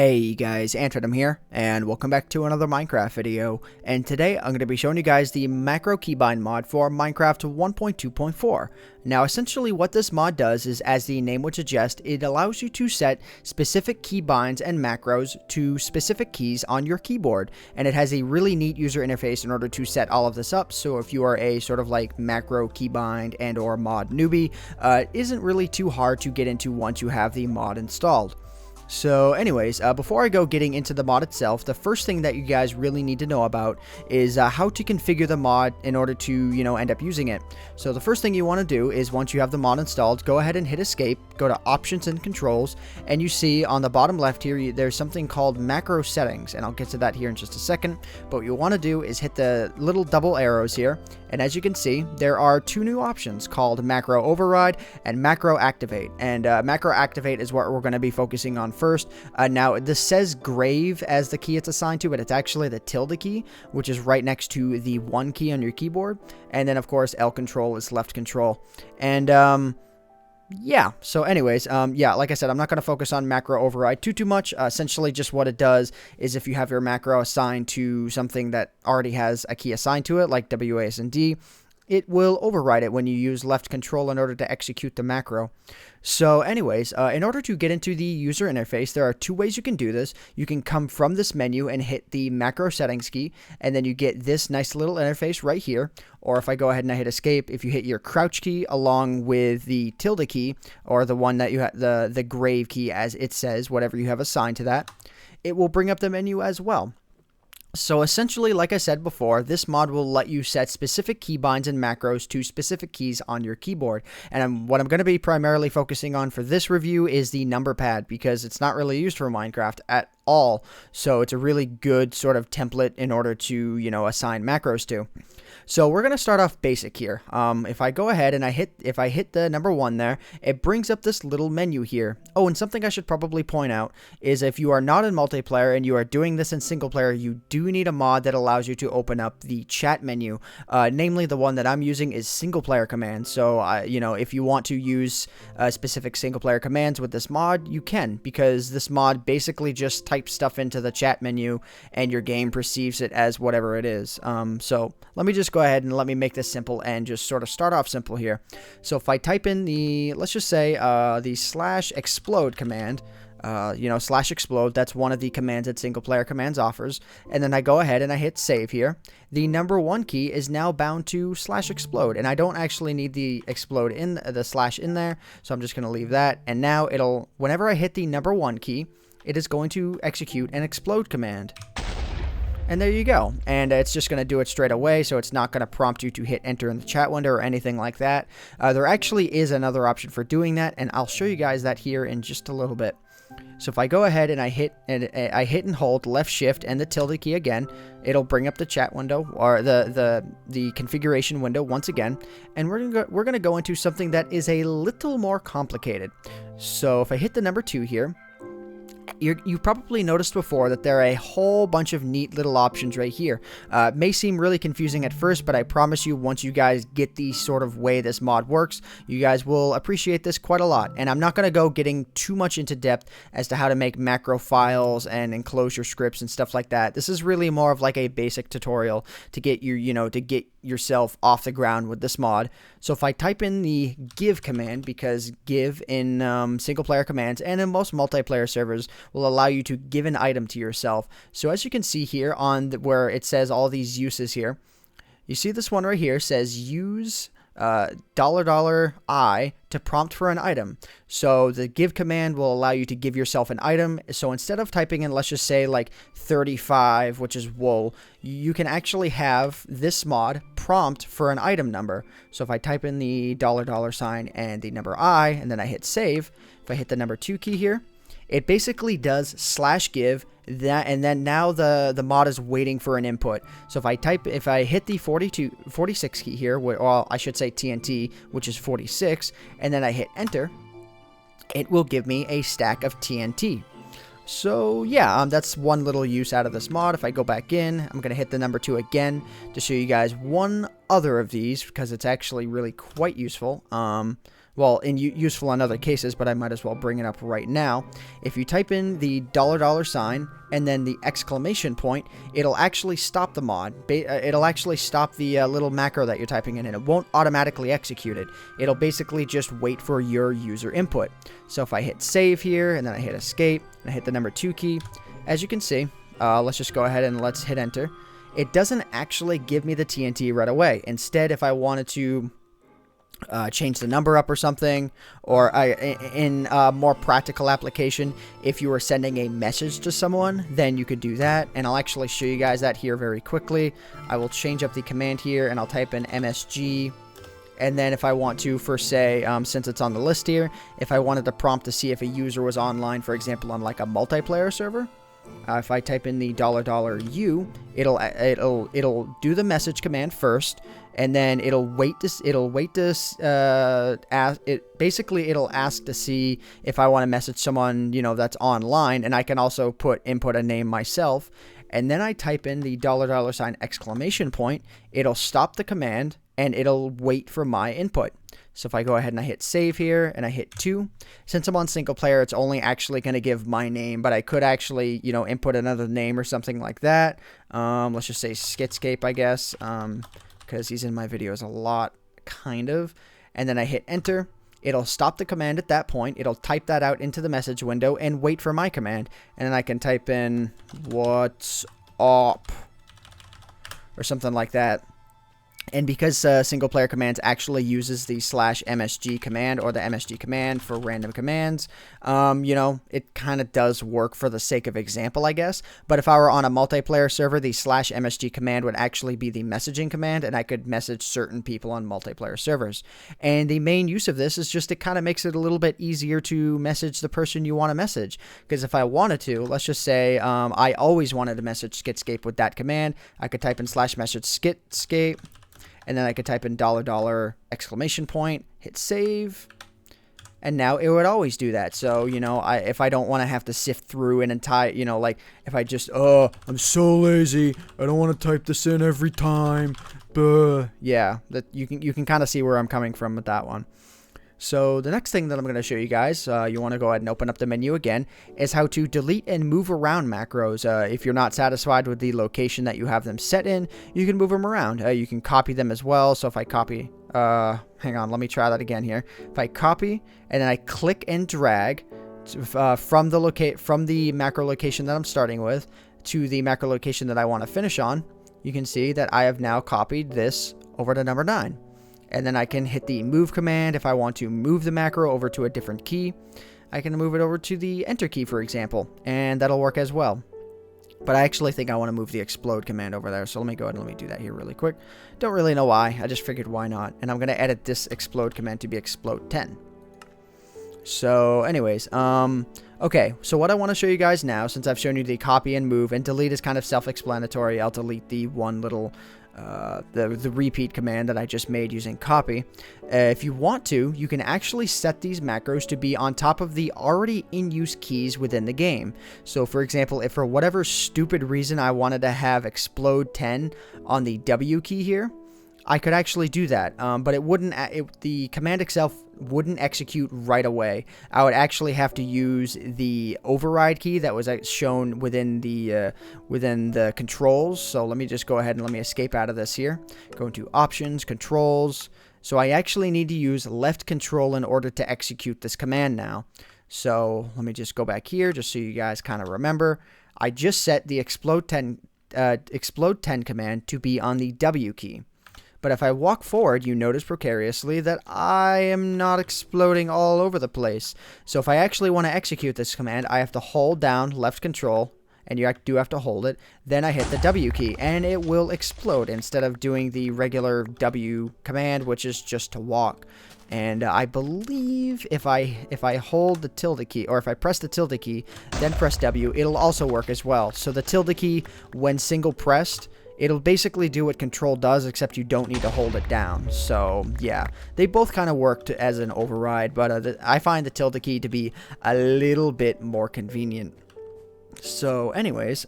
Hey guys, AntVenom here, and welcome back to another Minecraft video. And today I'm going to be showing you guys the macro keybind mod for Minecraft 1.2.4. Now essentially what this mod does is, as the name would suggest, it allows you to set specific keybinds and macros to specific keys on your keyboard. And it has a really neat user interface in order to set all of this up, so if you are a sort of like macro keybind and or mod newbie, it isn't really too hard to get into once you have the mod installed. So anyways, before I go getting into the mod itself, the first thing that you guys really need to know about is how to configure the mod in order to, end up using it. So the first thing you want to do is, once you have the mod installed, go ahead and hit escape, go to options and controls, and you see on the bottom left here, there's something called macro settings, and I'll get to that here in just a second. But what you want to do is hit the little double arrows here, and as you can see, there are two new options called macro override and macro activate. And macro activate is what we're going to be focusing on first. Now this says grave as the key it's assigned to, but it's actually the tilde key, which is right next to the 1 key on your keyboard. And then of course L control is left control. And yeah, so anyways, yeah, like I said, I'm not going to focus on macro override too much. Essentially just what it does is, if you have your macro assigned to something that already has a key assigned to it, like WASD, it will override it when you use left control in order to execute the macro. So anyways, in order to get into the user interface, there are two ways you can do this. You can come from this menu and hit the macro settings key, and then you get this nice little interface right here. Or if I go ahead and I hit escape, if you hit your crouch key along with the tilde key, or the one that you have, the grave key as it says, whatever you have assigned to that, it will bring up the menu as well. So essentially, like I said before, this mod will let you set specific keybinds and macros to specific keys on your keyboard. And what I'm going to be primarily focusing on for this review is the number pad, because it's not really used for Minecraft at all. So it's a really good sort of template in order to, assign macros to. So we're going to start off basic here. If I go ahead and if I hit the number 1 there, it brings up this little menu here. Oh, and something I should probably point out is, if you are not in multiplayer and you are doing this in single player, you do need a mod that allows you to open up the chat menu. Namely, the one that I'm using is single player commands. So, if you want to use specific single player commands with this mod, you can, because this mod basically just types stuff into the chat menu and your game perceives it as whatever it is. So let me just go ahead and let me make this simple and just sort of start off simple here. So if I type in let's just say the /explode command, /explode, that's one of the commands that single player commands offers. And then I go ahead and I hit save here. The number 1 key is now bound to /explode, and I don't actually need the explode in the slash in there. So I'm just going to leave that. And now whenever I hit the number 1 key, it is going to execute an explode command. And there you go. And it's just going to do it straight away, so it's not going to prompt you to hit enter in the chat window or anything like that. There actually is another option for doing that, and I'll show you guys that here in just a little bit. So if I go ahead and I hit and hold left shift and the tilde key again, it'll bring up the chat window, or the configuration window once again, and we're gonna go into something that is a little more complicated. So if I hit the number 2 here, you probably noticed before that there are a whole bunch of neat little options right here. It may seem really confusing at first, but I promise you, once you guys get the sort of way this mod works, you guys will appreciate this quite a lot. And I'm not going to go getting too much into depth as to how to make macro files and enclosure scripts and stuff like that. This is really more of like a basic tutorial to get yourself off the ground with this mod. So if I type in the give command, because give in single player commands and in most multiplayer servers will allow you to give an item to yourself. So as you can see here on where it says all these uses here, you see this one right here says use $I to prompt for an item. So the give command will allow you to give yourself an item. So instead of typing in, let's just say like 35, which is wool, you can actually have this mod prompt for an item number. So if I type in the $sign and the number I, and then I hit save, if I hit the number 2 key here, it basically does /give that, and then now the mod is waiting for an input. So if I hit the 46 key here, well, I should say TNT, which is 46, and then I hit enter, it will give me a stack of TNT. So yeah, that's one little use out of this mod. If I go back in, I'm going to hit the number 2 again to show you guys one other of these because it's actually really quite useful. Well, useful in other cases, but I might as well bring it up right now. If you type in the $sign and then the exclamation point, it'll actually stop the mod. It'll actually stop the little macro that you're typing in, and it won't automatically execute it. It'll basically just wait for your user input. So if I hit save here, and then I hit escape, and I hit the number 2 key, as you can see, let's just go ahead and let's hit enter. It doesn't actually give me the TNT right away. Instead, if I wanted to change the number up or something, or in a more practical application, if you were sending a message to someone, then you could do that, and I'll actually show you guys that here very quickly. I will change up the command here, and I'll type in MSG, and then if I want to, for say, since it's on the list here, if I wanted to prompt to see if a user was online, for example, on like a multiplayer server, if I type in the $U, it'll do the message command first, and then it'll ask to see if I want to message someone, you know, that's online, and I can also input a name myself, and then I type in the $sign exclamation point. It'll stop the command and it'll wait for my input. So if I go ahead and I hit save here and I hit 2, since I'm on single player, it's only actually going to give my name, but I could actually, you know, input another name or something like that. Let's just say Skitscape, I guess, because he's in my videos a lot, kind of. And then I hit enter. It'll stop the command at that point. It'll type that out into the message window and wait for my command. And then I can type in what's up or something like that. And because single player commands actually uses the /MSG command or the MSG command for random commands, you know, it kind of does work for the sake of example, I guess. But if I were on a multiplayer server, the /MSG command would actually be the messaging command, and I could message certain people on multiplayer servers. And the main use of this is just it kind of makes it a little bit easier to message the person you want to message. Because if I wanted to, let's just say I always wanted to message Skitscape with that command, I could type in /message Skitscape. And then I could type in exclamation point, hit save, and now it would always do that. So, you know, if I don't want to have to sift through an entire, you know, like if I just, I'm so lazy, I don't want to type this in every time, yeah, that you can kind of see where I'm coming from with that one. So the next thing that I'm going to show you guys, you want to go ahead and open up the menu again, is how to delete and move around macros. If you're not satisfied with the location that you have them set in, you can move them around. You can copy them as well. So if I copy, hang on, let me try that again here. If I copy and then I click and drag from the macro location that I'm starting with to the macro location that I want to finish on, you can see that I have now copied this over to number 9. And then I can hit the move command if I want to move the macro over to a different key. I can move it over to the enter key, for example, and that'll work as well. But I actually think I want to move the explode command over there, so let me go ahead and let me do that here really quick. Don't really know why, I just figured why not. And I'm going to edit this explode command to be explode 10. So anyways, okay, so what I want to show you guys now, since I've shown you the copy and move, and delete is kind of self-explanatory, I'll delete the one little the repeat command that I just made using copy. If you want to, you can actually set these macros to be on top of the already in use keys within the game. So for example, if for whatever stupid reason I wanted to have explode 10 on the W key here, I could actually do that, but it wouldn't. The command itself wouldn't execute right away. I would actually have to use the override key that was shown within the controls. So let me just go ahead and let me escape out of this here. Go into options, controls. So I actually need to use left control in order to execute this command now. So let me just go back here just so you guys kind of remember. I just set the explode 10 command to be on the W key. But if I walk forward, you notice precariously that I am not exploding all over the place. So if I actually want to execute this command, I have to hold down left control, and you do have to hold it. Then I hit the W key, and it will explode instead of doing the regular W command, which is just to walk. And I believe if I hold the tilde key, or if I press the tilde key, then press W, it'll also work as well. So the tilde key, when single pressed, it'll basically do what control does, except you don't need to hold it down. So yeah, they both kind of work as an override, but I find the tilde key to be a little bit more convenient. So anyways,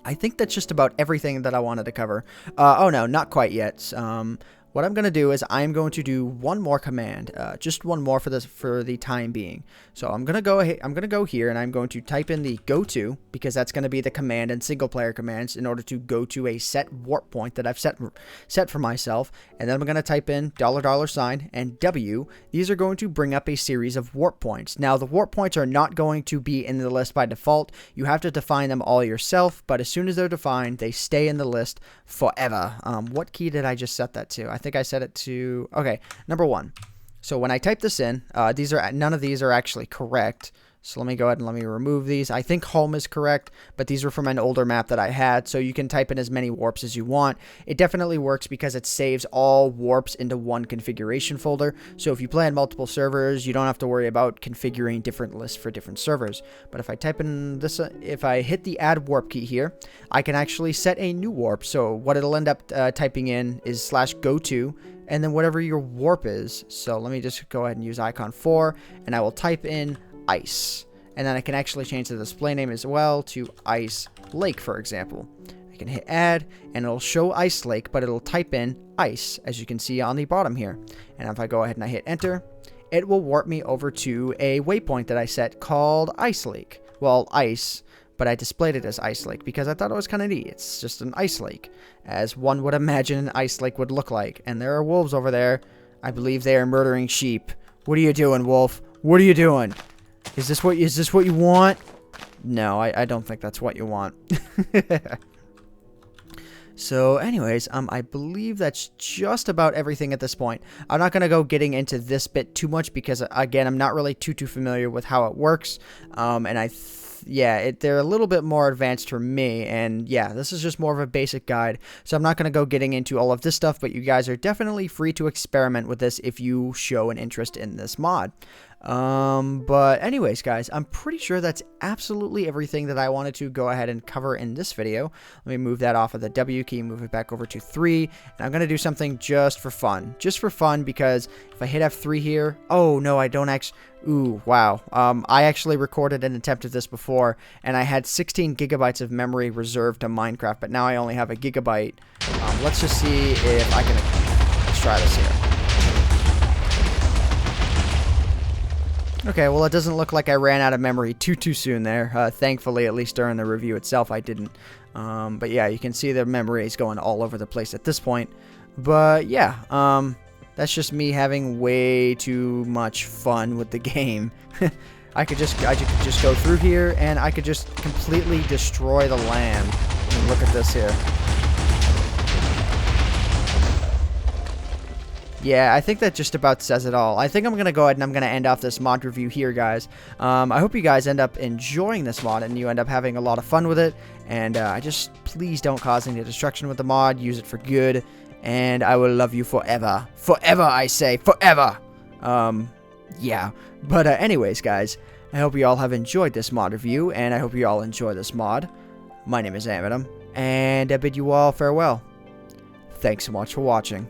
I think that's just about everything that I wanted to cover. Oh no, not quite yet. What I'm going to do is I'm going to do one more command, just one more for the time being. So I'm going to go ahead, I'm going to go here and I'm going to type in the go to, because that's going to be the command in single player commands in order to go to a set warp point that I've set for myself. And then I'm going to type in $$ and W. These are going to bring up a series of warp points. Now the warp points are not going to be in the list by default. You have to define them all yourself, but as soon as they're defined, they stay in the list forever. What key did I just set that to? I think I set it to, okay, number 1. So when I type this in, none of these are actually correct. So let me go ahead and let me remove these. I think home is correct, but these were from an older map that I had, so you can type in as many warps as you want. It definitely works because it saves all warps into one configuration folder. So if you play on multiple servers, you don't have to worry about configuring different lists for different servers. But if I type in this, if I hit the add warp key here, I can actually set a new warp. So what it'll end up typing in is /go2, and then whatever your warp is. So let me just go ahead and use icon 4, and I will type in ice, and then I can actually change the display name as well to Ice Lake, for example. I can hit add and it'll show Ice Lake, but it'll type in ice, as you can see on the bottom here. And if I go ahead and I hit enter, it will warp me over to a waypoint that I set called Ice Lake. Well, ice, but I displayed it as Ice Lake because I thought it was kind of neat. It's just an ice lake, as one would imagine an ice lake would look like. And there are wolves over there. I believe they are murdering sheep. What are you doing, wolf? What are you doing? Is this what you want? No, I don't think that's what you want. So anyways, I believe that's just about everything at this point. I'm not going to go getting into this bit too much because, again, I'm not really too familiar with how it works. And they're a little bit more advanced for me, and yeah, this is just more of a basic guide, so I'm not going to go getting into all of this stuff, but you guys are definitely free to experiment with this if you show an interest in this mod. But anyways, guys, I'm pretty sure that's absolutely everything that I wanted to go ahead and cover in this video. Let me move that off of the W key, move it back over to 3, and I'm going to do something just for fun, because if I hit F3 here, oh no, I don't actually, ooh, wow, I actually recorded an attempt at this before, and I had 16 gigabytes of memory reserved to Minecraft, but now I only have a gigabyte. Let's just see if I can, let's try this here. Okay, well, it doesn't look like I ran out of memory too soon there. Thankfully, at least during the review itself, I didn't. But yeah, you can see the memory is going all over the place at this point. But yeah, that's just me having way too much fun with the game. I could just go through here, and I could just completely destroy the land. And look at this here. Yeah, I think that just about says it all. I think I'm going to go ahead and I'm going to end off this mod review here, guys. I hope you guys end up enjoying this mod and you end up having a lot of fun with it. And please don't cause any destruction with the mod. Use it for good. And I will love you forever. Forever, I say. Forever. Yeah. But anyways, guys, I hope you all have enjoyed this mod review. And I hope you all enjoy this mod. My name is AntVenom. And I bid you all farewell. Thanks so much for watching.